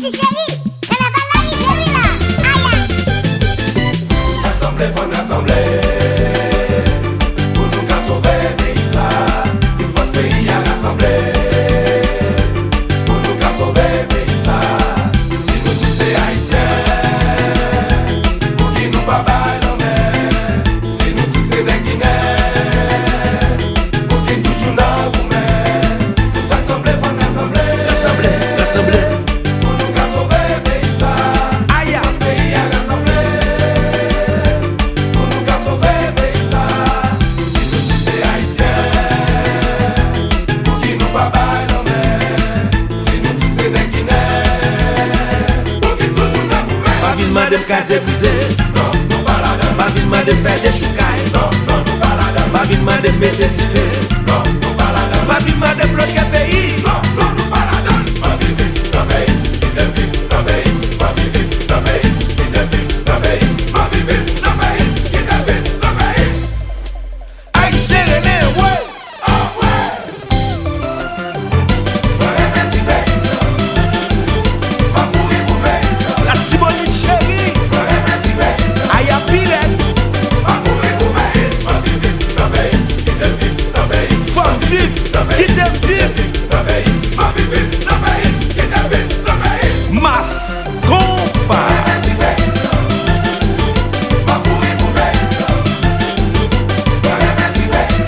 Petit chéri, carnaval la rivière là. Aïe. Tous assemblés, faut assembler. Pour nous qu'à sauver le pays ça. Tout force pays à rassembler. Pour nous qu'à sauver le pays ça. Si nous tous c'est haïtiens, pour qui nous pas bail en mer. Si nous tous c'est des Guinéens, pour qui nous toujours dans vous mer. Tous assemblés, faut assembler. Assemblée. Pour nous qu'à sauver le pays ça. Aïe. Force pays à rassembler. Pour nous qu'à sauver le pays ça. Si nous tous c'est haïtiens, pour qui nous pas bail en mer. Si nous tous c'est des Guinéens, pour qui toujours dans vous mer. Ma ville m'a de casé brisé. Non, nous pas là-dedans. Ma ville m'a de faire des choucailles. Non, nous pas là-dedans. Ma ville m'a de mettre des feux. Non, nous pas là-dedans. Ma ville m'a de bloquer pays. Non, nous pas là-dedans. Ma vie vit dans le pays, il te vit dans le pays. Ma vie vit dans le pays, il te vit dans le pays. Ma vie vit dans le pays, il te vit dans le pays. Aïe, c'est René, ouais. Ah ouais. Merci pays. Ma mourir pour pays. La Tibonite chérie. Merci pays. Aïe, à Pilette. Ma mourir pour pays. Ma vie vit dans le pays, il te vit dans le pays. Femme vive, qui t'aime vive. Ma vie vit dans le pays, il te vit dans le pays. Mas, compa. Merci pays. Ma mourir pour pays. Merci pays.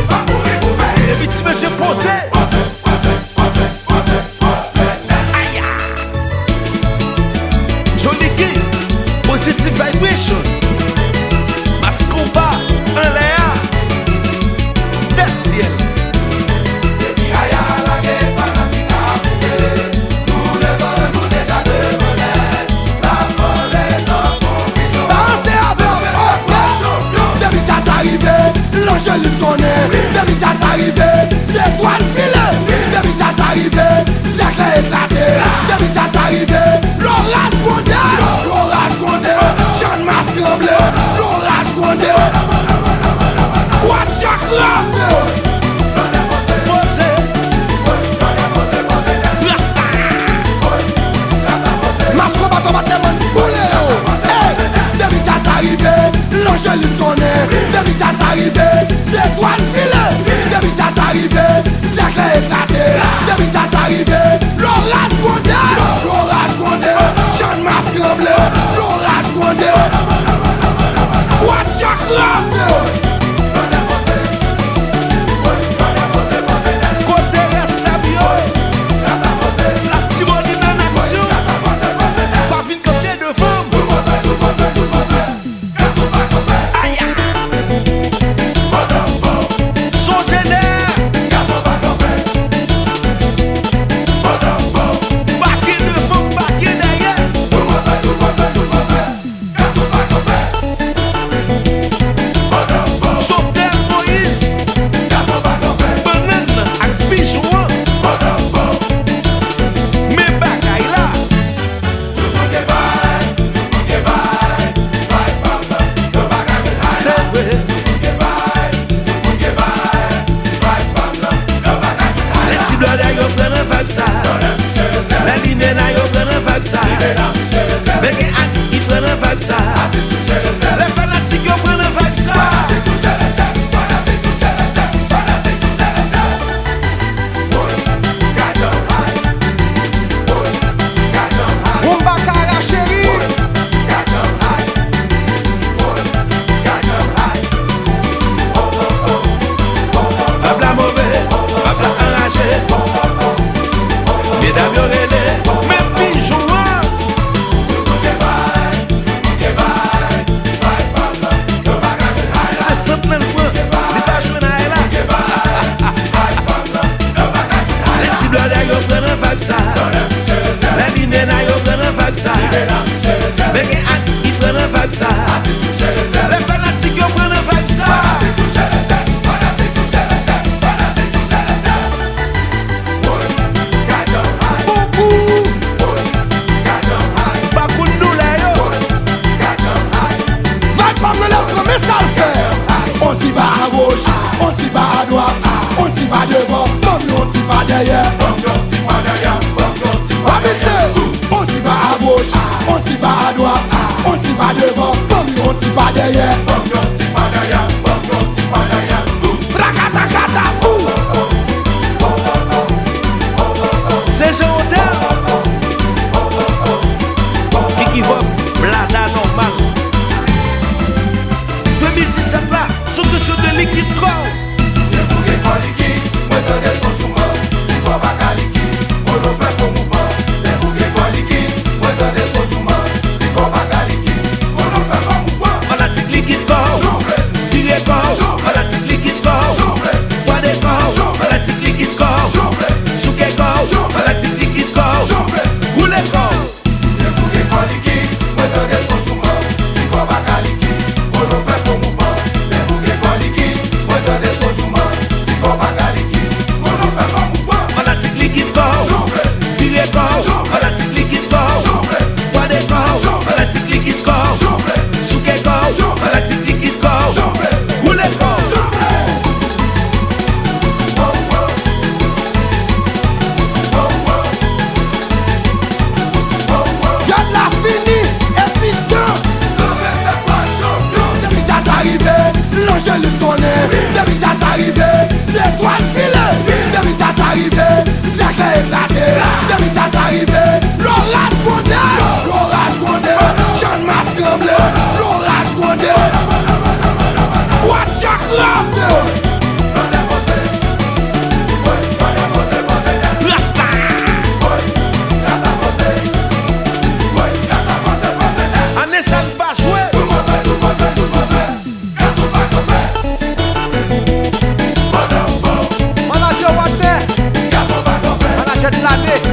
Ma mourir pour pays. Et petit monsieur posé. Aïe. Johnny King, positive vibration. Mas compa, un léa. Tertiel. L'Angélus sonné, depuis ça arrivé, c'est toi le filet. Depuis ça arrivé, c'est clair éclaté. Depuis ça arrivé, l'orage grondé, Jean Mas tremblé, l'orage grondé. Watch your love. Posé. Rasta. Masco va tomber les mains boulé. Depuis ça arrivé, l'Angélus sonné, depuis ça arrivé, c'est toi le filet. Depuis ça arrivé, c'est clair éclaté. Depuis ça arrivé, l'orage grondé, Jean Mas tremblé, l'orage grondé. Watch your love. Côté resta bio. La Tibonite en action. Pas vite comme des deux femmes. Aïe. Son génère. Baquet de femme, baquet derrière. Chauffeur Moïse. Banane ak bijouan. Mais bagaille là. C'est vrai. Les petits blancs là, yo prennent un vibe ça. Les lignes là, yo prennent un vibe ça. Mais les artistes qui prennent un vibe ça. Les fanatiques yo prennent un vibe ça. Mbakara chéri. Pabla mauvais, pabla enragé. Mesdames yo relé, mais bijouan. C'est 100 000 francs, les pas jouer dans elle là. Les petits blancs là, yo prennent un vibe ça. Les lignes là, yo prennent un vibe ça. Mais les artistes qui prennent un vibe ça. Les fanatiques yo prennent un vibe ça. Bakoundou là yo. Va pas me l'autre, mais ça le fait. On t'y va à gauche, on t'y va à droite, on t'y va devant, on t'y va derrière. Souke corps, fanatique liquide corps. Bois des corps, fanatique liquide corps. Souke corps, fanatique liquide corps. Roule corps. J'aime la fini et puis deux. Depuis ça arrivé, l'Angélus connaît. Depuis ça arrivé, c'est toi le filet. Depuis ça arrivé, c'est clair éclaté. Depuis ça arrivé, l'orage condé. Jean Mas tremblé, l'orage condé. Watch your love. Manager what there? Manager de l'année.